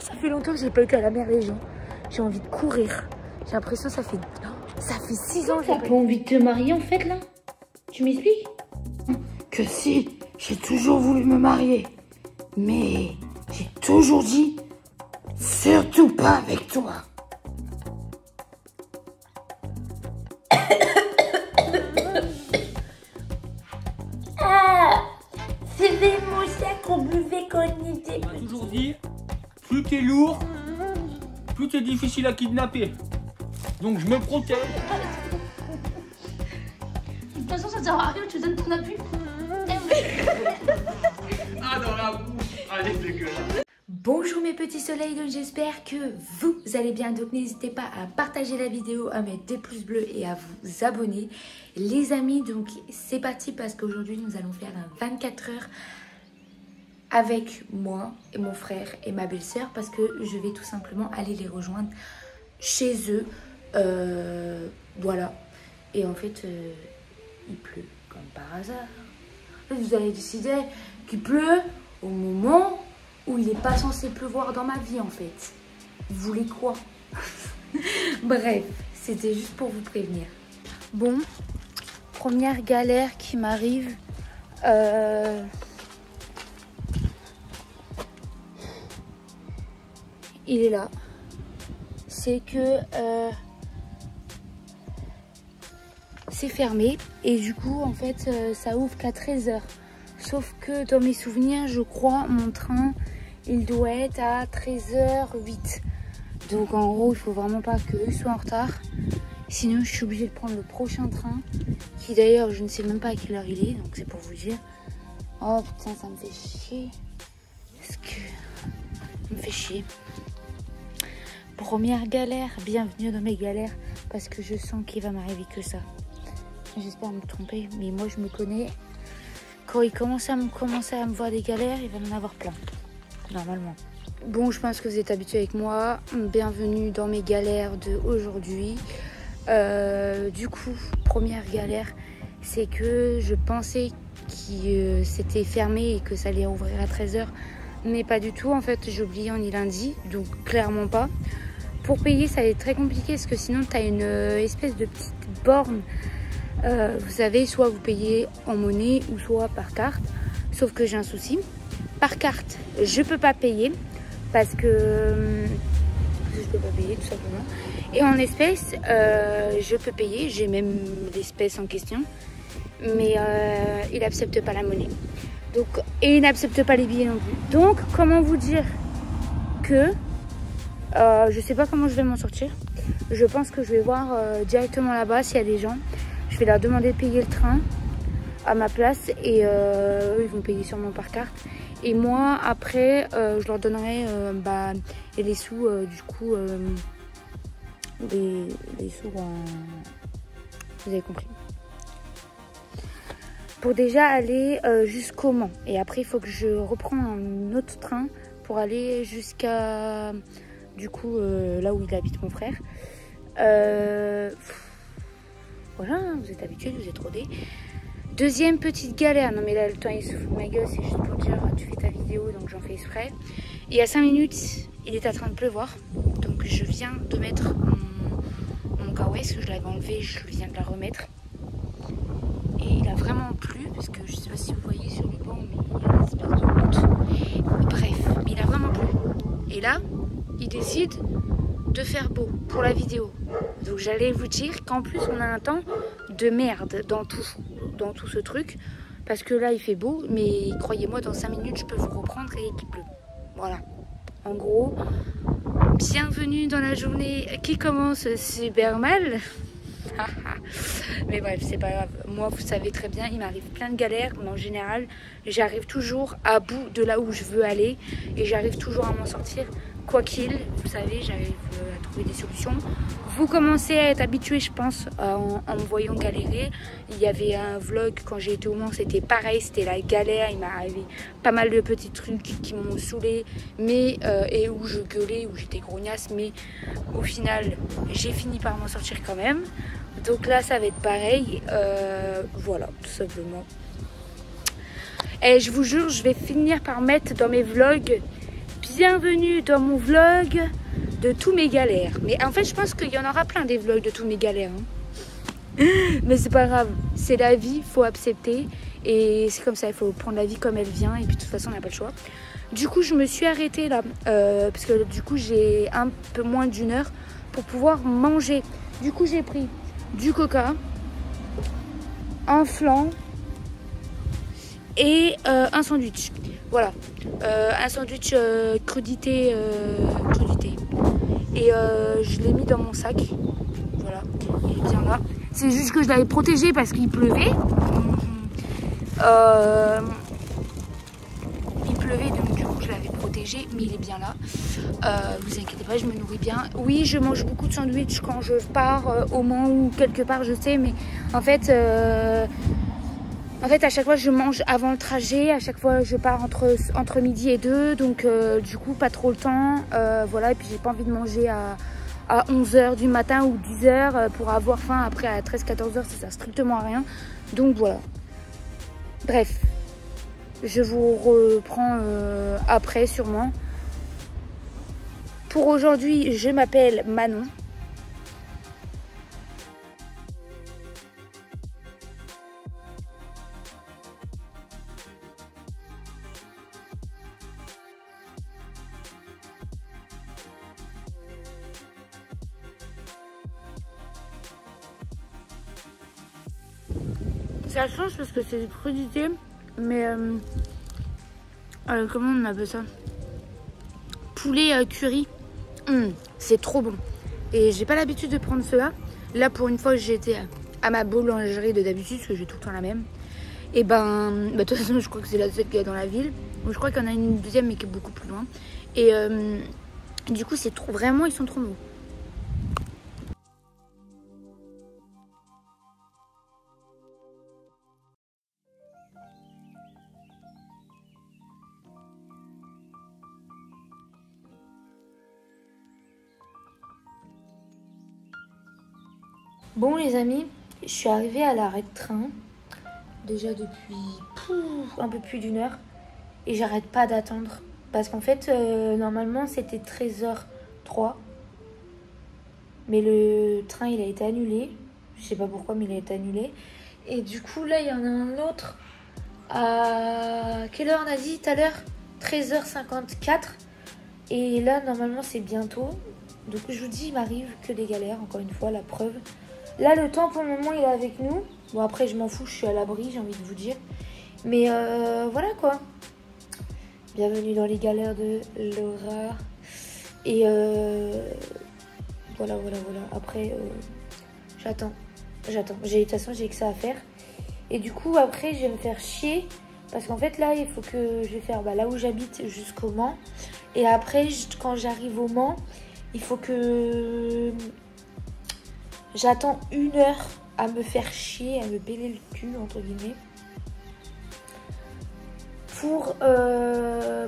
Ça fait longtemps que j'ai pas été à la mer, les gens. J'ai envie de courir. J'ai l'impression que ça fait 6 ans que j'ai pas envie de te marier en fait là. Tu m'expliques? Que si, j'ai toujours voulu me marier. Mais j'ai toujours dit, surtout pas avec toi. Ah, c'est l'émotion qu'on buvait quand on était On m'a toujours dit, plus t'es lourd, plus t'es difficile à kidnapper. Donc je me protège. De toute façon, ça sert à rien, tu donnes ton appui. Ah, dans la bouche. Allez, dégueulasse. Bonjour mes petits soleils, donc j'espère que vous allez bien. Donc n'hésitez pas à partager la vidéo, à mettre des pouces bleus et à vous abonner. Les amis, donc c'est parti parce qu'aujourd'hui nous allons faire un 24 heures avec moi et mon frère et ma belle-sœur parce que je vais tout simplement aller les rejoindre chez eux. Voilà. Et en fait, il pleut comme par hasard. Vous allez décider qu'il pleut au moment où il n'est pas censé pleuvoir dans ma vie en fait. Vous voulez quoi? Bref, c'était juste pour vous prévenir. Bon, première galère qui m'arrive. Il est là. C'est que c'est fermé et du coup en fait ça ouvre qu'à 13 h. Sauf que dans mes souvenirs, je crois, mon train, il doit être à 13h08. Donc en gros, il faut vraiment pas qu'eux soient en retard. Sinon, je suis obligée de prendre le prochain train. Qui d'ailleurs, je ne sais même pas à quelle heure il est. Donc c'est pour vous dire. Oh putain, ça me fait chier. Parce que... ça me fait chier. Première galère. Bienvenue dans mes galères. Parce que je sens qu'il va m'arriver que ça. J'espère me tromper. Mais moi, je me connais. Quand il commence à me voir des galères, il va m'en avoir plein, normalement. Bon, je pense que vous êtes habitués avec moi. Bienvenue dans mes galères d'aujourd'hui. Du coup, première galère, c'est que je pensais que c'était fermé et que ça allait ouvrir à 13 h. Mais pas du tout, en fait, j'ai oublié, on est lundi, donc clairement pas. Pour payer, ça va être très compliqué parce que sinon, tu as une espèce de petite borne. Vous savez, soit vous payez en monnaie ou soit par carte. Sauf que j'ai un souci. Par carte, je peux pas payer parce que je peux pas payer tout simplement. Et en espèces, je peux payer. J'ai même l'espèce en question. Mais il n'accepte pas la monnaie. Donc, et il n'accepte pas les billets non plus. Donc, comment vous dire que je sais pas comment je vais m'en sortir. Je pense que je vais voir directement là-bas s'il y a des gens. Je vais leur demander de payer le train à ma place et eux, ils vont payer sûrement par carte. Et moi, après, je leur donnerai les sous, du coup, les sous en... Vous avez compris. Pour déjà aller jusqu'au Mans. Et après, il faut que je reprends un autre train pour aller jusqu'à, du coup, là où il habite mon frère. Voilà, vous êtes habitués, vous êtes rodés. Deuxième petite galère. Non mais là, le temps il se fout de ma gueule. C'est juste pour dire, tu fais ta vidéo, donc j'en fais exprès. Il y a 5 minutes, il est en train de pleuvoir. Donc je viens de mettre mon kawaii, parce que je l'avais enlevé, je viens de la remettre. Et il a vraiment plu, parce que je sais pas si vous voyez sur le banc, mais il y a une espèce de honte. Bref, il a vraiment plu. Et là, il décide de faire beau pour la vidéo. Donc j'allais vous dire qu'en plus on a un temps de merde dans tout ce truc. Parce que là il fait beau, mais croyez-moi dans 5 minutes je peux vous reprendre et qu'il pleut. Voilà. En gros, bienvenue dans la journée qui commence super mal. Mais bref, c'est pas grave. Moi vous savez très bien, il m'arrive plein de galères. Mais en général, j'arrive toujours à bout de là où je veux aller. Et j'arrive toujours à m'en sortir. Quoi qu'il, vous savez, j'arrive à trouver des solutions. Vous commencez à être habitué, je pense, en me voyant galérer. Il y avait un vlog quand j'ai été au Mans, c'était pareil, c'était la galère. Il m'est arrivé pas mal de petits trucs qui m'ont saoulé, mais et où je gueulais, où j'étais grognasse, mais au final, j'ai fini par m'en sortir quand même. Donc là, ça va être pareil. Voilà, tout simplement. Et je vous jure, je vais finir par mettre dans mes vlogs Bienvenue dans mon vlog de tous mes galères. Mais en fait, je pense qu'il y en aura plein des vlogs de tous mes galères. Hein. Mais c'est pas grave, c'est la vie, faut accepter. Et c'est comme ça, il faut prendre la vie comme elle vient. Et puis de toute façon, on n'a pas le choix. Du coup, je me suis arrêtée là. Parce que du coup, j'ai un peu moins d'une heure pour pouvoir manger. Du coup, j'ai pris du coca, un flan et un sandwich. Voilà, un sandwich crudité. Et je l'ai mis dans mon sac. Voilà, il est bien là. C'est juste que je l'avais protégé parce qu'il pleuvait. Il pleuvait, donc du coup je l'avais protégé, mais il est bien là. Vous inquiétez pas, je me nourris bien. Oui, je mange beaucoup de sandwich quand je pars au Mans ou quelque part, je sais, mais en fait, à chaque fois je mange avant le trajet, à chaque fois je pars entre midi et 2, donc du coup pas trop le temps. Voilà, et puis j'ai pas envie de manger à 11h du matin ou 10h pour avoir faim après à 13-14h, ça sert strictement à rien. Donc voilà. Bref, je vous reprends après sûrement. Pour aujourd'hui, je m'appelle Manon. Ça change parce que c'est des crudités, mais comment on appelle ça? Poulet curry. C'est trop bon. Et j'ai pas l'habitude de prendre cela. Là, pour une fois, j'étais à ma boulangerie de d'habitude, parce que j'ai tout le temps la même. Et de toute façon, je crois que c'est la seule qu'il y a dans la ville. Ou je crois qu'il y en a une deuxième, mais qui est beaucoup plus loin. Et du coup, c'est trop. Vraiment, ils sont trop bons. Bon les amis, je suis arrivée à l'arrêt de train, déjà depuis un peu plus d'une heure, et j'arrête pas d'attendre, parce qu'en fait, normalement c'était 13h03, mais le train il a été annulé, je sais pas pourquoi mais il a été annulé, et du coup là il y en a un autre, à quelle heure on a dit tout à l'heure? 13h54, et là normalement c'est bientôt, donc je vous dis il m'arrive que des galères, encore une fois la preuve. Là, le temps, pour le moment, il est avec nous. Bon, après, je m'en fous, je suis à l'abri, j'ai envie de vous dire. Mais voilà, quoi. Bienvenue dans les galères de Laura. Et voilà. Après, j'attends. De toute façon, j'ai que ça à faire. Et du coup, après, je vais me faire chier. Parce qu'en fait, là, il faut que je vais faire là où j'habite jusqu'au Mans. Et après, quand j'arrive au Mans, il faut que... J'attends 1 heure à me faire chier, à me péler le cul, entre guillemets, pour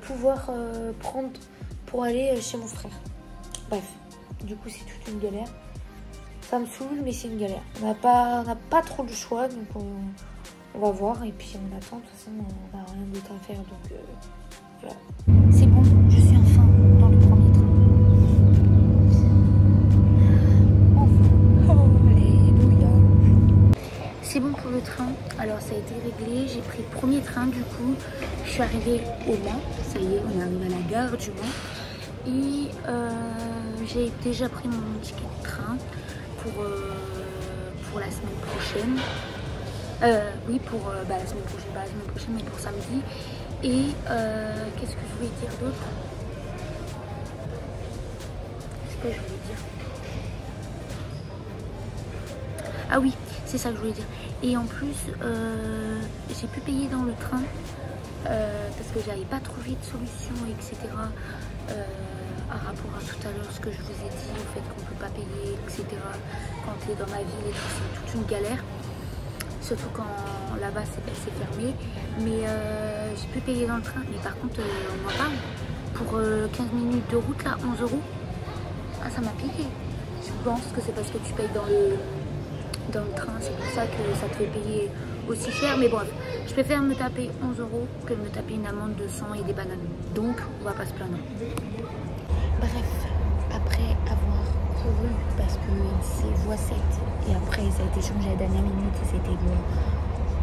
pouvoir prendre pour aller chez mon frère. Bref, du coup, c'est toute une galère. Ça me saoule, mais c'est une galère. On n'a pas trop le choix, donc on va voir. Et puis on attend, de toute façon, on n'a rien d'autre à faire, donc voilà. C'est bon, je suis enfin dans le premier train. C'est bon pour le train, alors ça a été réglé, j'ai pris le premier train du coup, je suis arrivée au Mans, ça y est, on arrive à la gare du Mans, et j'ai déjà pris mon ticket de train pour la semaine prochaine, oui pour la semaine prochaine, pas la semaine prochaine mais pour samedi, et qu'est-ce que je voulais dire d'autre? Qu'est-ce que je voulais dire? Ah oui, c'est ça que je voulais dire. Et en plus, j'ai pu payer dans le train parce que j'avais pas trouvé de solution, etc. À rapport à tout à l'heure, ce que je vous ai dit, au fait qu'on peut pas payer, etc. Quand tu es dans ma ville et tout, c'est toute une galère. Surtout quand là-bas c'est fermé. Mais j'ai pu payer dans le train. Mais par contre, on en parle. Pour 15 minutes de route, là, 11 €. Ah, ça m'a piqué. Je pense que c'est parce que tu payes dans le train, c'est pour ça que ça te fait payer aussi cher, mais bref, Je préfère me taper 11 € que de me taper une amende de 100 et des bananes. Donc, on va pas se plaindre. Bref, après avoir couru, parce que c'est voie 7, et après ça a été changé à la dernière minute et c'était voie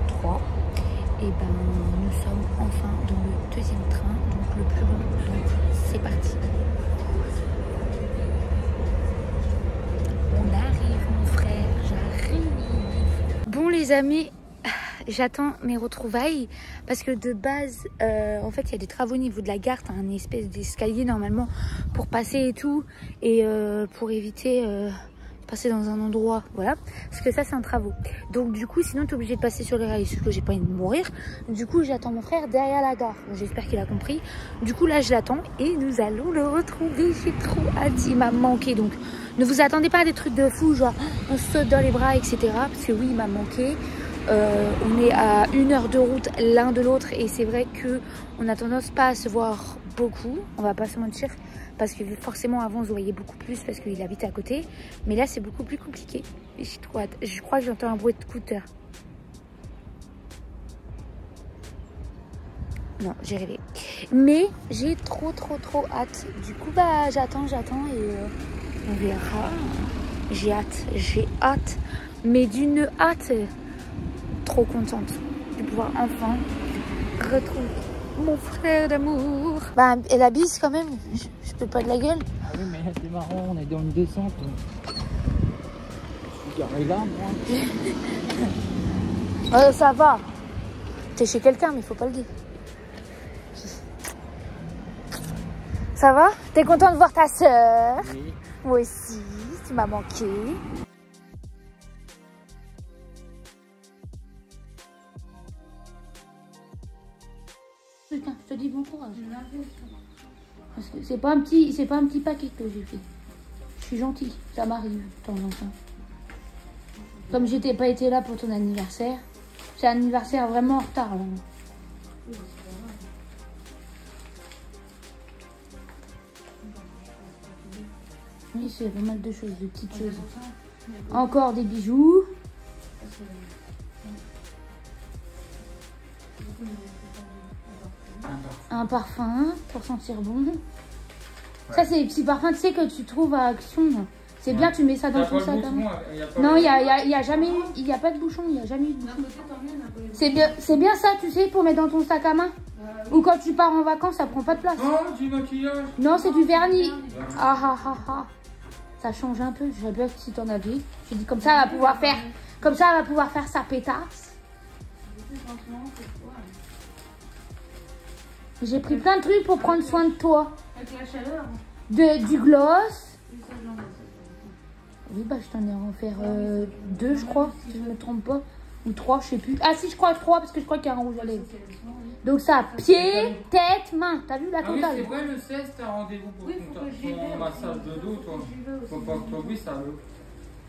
3, et ben nous sommes enfin dans le deuxième train, donc le plus long, donc c'est parti. On arrive mon frère, j'arrive. Bon les amis, j'attends mes retrouvailles parce que de base, en fait, il y a des travaux au niveau de la gare. T'as un espèce d'escalier normalement pour passer et tout. Et pour éviter de passer dans un endroit, voilà. Parce que ça, c'est un travaux. Donc du coup, sinon, t'es obligé de passer sur les rails. Sauf que j'ai pas envie de mourir. Du coup, j'attends mon frère derrière la gare. J'espère qu'il a compris. Du coup, là, je l'attends et nous allons le retrouver. J'ai trop hâte. Il m'a manqué. Donc, ne vous attendez pas à des trucs de fou, genre on se saute dans les bras, etc. Parce que oui, il m'a manqué. On est à 1 heure de route l'un de l'autre et c'est vrai que on a tendance pas à se voir beaucoup, on va pas se mentir, parce que forcément avant on se voyait beaucoup plus parce qu'il habite à côté, mais là c'est beaucoup plus compliqué. Et j'ai trop hâte. Je crois que j'entends un bruit de scooter. Non, j'ai rêvé. Mais j'ai trop hâte. Du coup bah j'attends et on verra. J'ai hâte, mais d'une hâte. Trop contente de pouvoir enfin retrouver mon frère d'amour. Bah, et la bise quand même, je peux pas de la gueule. Ah oui, mais c'est marrant, on est dans une descente. Je suis garé là, moi. Ça va. T'es chez quelqu'un, mais faut pas le dire. Ça va? T'es content de voir ta soeur? Oui. Moi aussi, tu m'as manqué. Putain, je te dis bon courage. Parce que c'est pas un petit paquet que j'ai fait. Je suis gentille, ça m'arrive de temps en temps. Comme j'étais pas été là pour ton anniversaire, c'est un anniversaire vraiment en retard là. Oui, c'est pas mal de choses, de petites choses. Encore des bijoux. Un parfum pour sentir bon. Ouais. Ça, c'est les petits parfums, tu sais, que tu trouves à Action. C'est bien, tu mets ça dans ton sac. Non, il y a jamais eu, il n'y a pas de bouchon, il n'y a jamais eu de bouchon. C'est bien ça, tu sais, pour mettre dans ton sac à main. Ou quand tu pars en vacances, ça prend pas de place. Oh, du maquillage. Non, c'est du vernis. Ah. Ça change un peu, je sais bien si t'en avais. Je dis comme ça, elle va pouvoir faire, sa pétasse. J'ai pris plein de trucs pour prendre soin de toi. Avec la chaleur. Du gloss. Oui, bah je t'en ai offert 2, je crois, si je ne me trompe pas. Ou 3, je sais plus. Ah si, je crois 3, parce que je crois qu'il y a un rouge à lèvres. Donc ça, pied, tête, main. T'as vu la totale? Ah oui, c'est vrai, le 16, t'as rendez-vous pour ton massage de dos, toi. Faut pas que t'oublies ça, oui.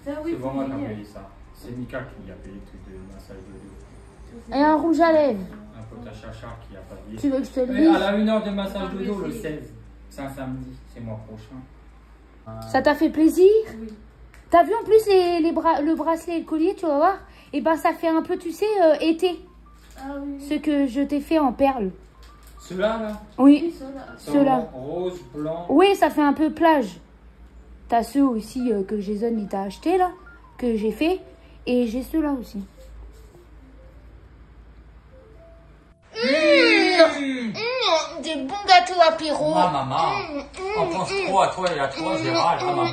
C'est vraiment qui a payé ça. C'est Mika qui a payé le truc de massage de dos. Et un rouge à lèvres. Un pote à chacha qui a pas dit. Tu veux que je te le Mais dise? elle a 1 heure de massage de dos le 16. C'est un samedi, c'est mois prochain. Ça t'a fait plaisir? Oui. T'as vu en plus le bracelet et le collier, tu vas voir? Et ben ça fait un peu, tu sais, été. Ah oui. Ce que je t'ai fait en perles. Ceux-là, là? Oui, Sont ceux-là. rose, blanc. Oui, ça fait un peu plage. T'as ceux aussi que Jason il t'a acheté là, que j'ai fait. Et j'ai ceux-là aussi. Des bons gâteaux apéro. Ah, maman. On pense trop à toi et à toi, Gérald. Ah, maman.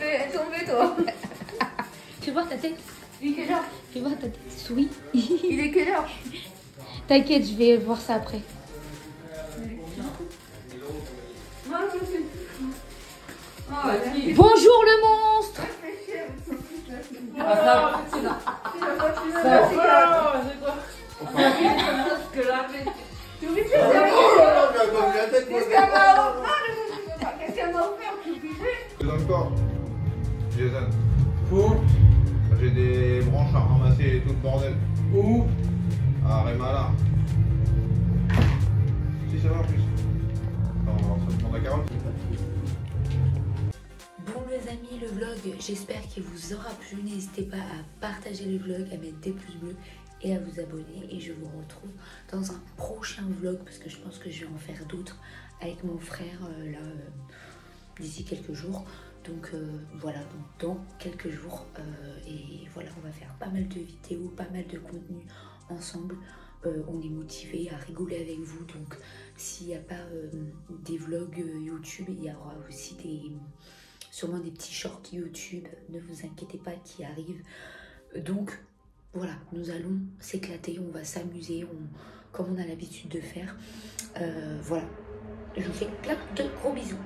fais tomber, toi. Fais voir ta tête. Il est quelle heure? Fais voir ta tête. Souris. Il est quelle heure? T'inquiète, je vais voir ça après. Bonjour le monstre. Encore, Jason. Pour J'ai des branches à ramasser et tout le bordel. où? À Rémala. Si ça va en plus. Attends, ça demande à Carole. Bon les amis, le vlog, j'espère qu'il vous aura plu. N'hésitez pas à partager le vlog, à mettre des pouces bleus et à vous abonner. Et je vous retrouve dans un prochain vlog parce que je pense que je vais en faire d'autres avec mon frère d'ici quelques jours. Donc voilà, dans quelques jours. Et voilà, on va faire pas mal de vidéos, pas mal de contenu ensemble. On est motivé à rigoler avec vous. Donc s'il n'y a pas des vlogs YouTube, il y aura aussi sûrement des petits shorts YouTube. Ne vous inquiétez pas, qui arrivent. Donc voilà, nous allons s'éclater, on va s'amuser comme on a l'habitude de faire. Voilà, je vous fais plein de gros bisous.